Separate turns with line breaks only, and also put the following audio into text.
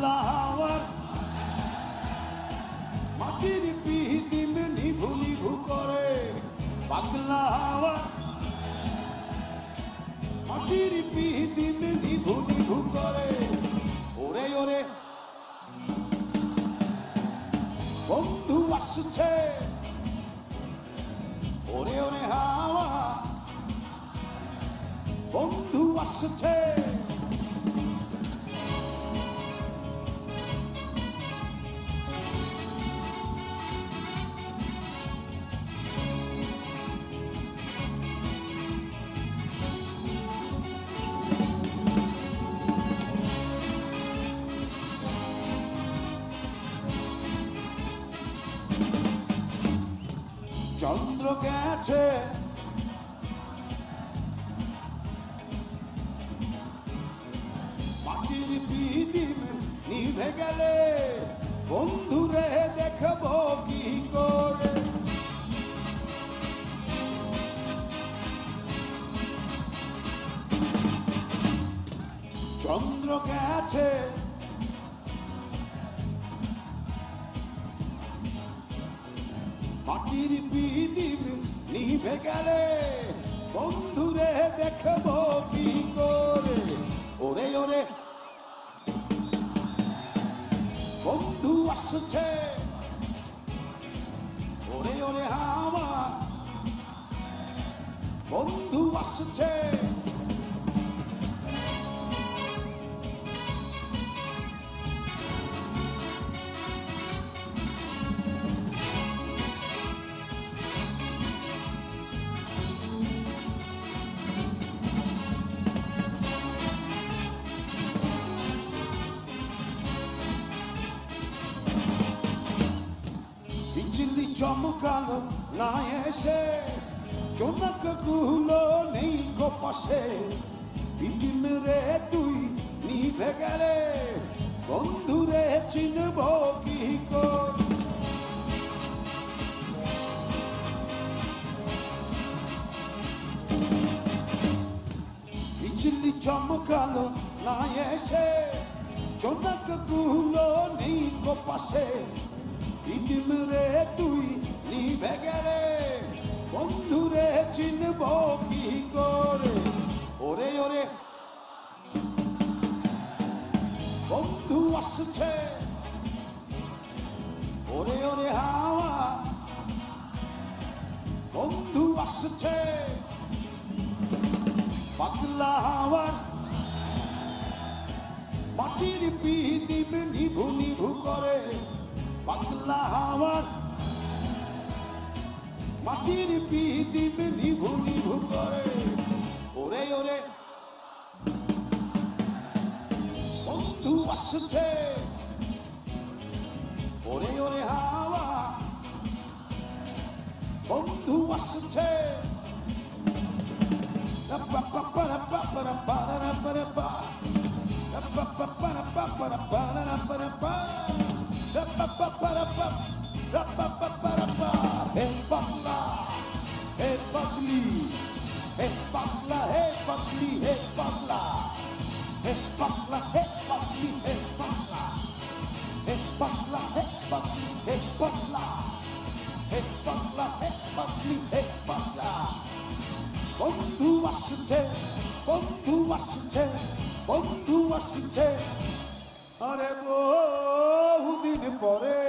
পাগলা হাওয়ার মাটির পিদিমে নিভু নিভু করে, পাগলা হাওয়ার মাটির পিদিমে নিভু নিভু করে। ওরে ওরে বন্ধু আসছে, ওরে ওরে হাওয়া বন্ধু আসছে। চন্দ্র গেছে মাটির পিদিম নিভে গেলে, বন্ধুরে দেখবো কি করে। চন্দ্র গেছে মাটির পিদিম নিভে গেলে, বন্ধুরে দেখবো কি করে। ওরে ওরে বন্ধু আসছে, ওরে ওরে হাওয়া বন্ধু আসছে। বিজলি চমকালো না এসে, জোনাক গুলো নেই গো পাশে, পিদিম রে তুই নিভে গেলে, বন্ধুরে চিনব কি করে। বিজলি চমকালো না এসে, জোনাক গুলো নেই গো পাশে, পিদিম রে তুই নিভে গেলে, বন্ধুরে চিনব কি করে। ওরে ওরে বন্ধু আসছে, ওরে ওরে হাওয়া বন্ধু আসছে। পাগলা হাওয়ার মাটির পিদিম নিভু নিভু করে, পাগলা হাওয়ার মাটির পিদিম নিভু নিভু করে। ওরে ওরে বন্ধু আসছে, ওরে ওরে হাওয়া বন্ধু আসছে। Hey Bagla, hey Bagli, hey Bagla, hey Bagli, hey Bagla, hey Bagla, hey Bagli, hey Bagla, hey Bagla, hey Bagli, hey Bagla, hey Bagla, hey Bagli, hey Bagla. বন্ধু আসছে, বন্ধু আসছে, বন্ধু আসছে, আরে বহুদিন পরে।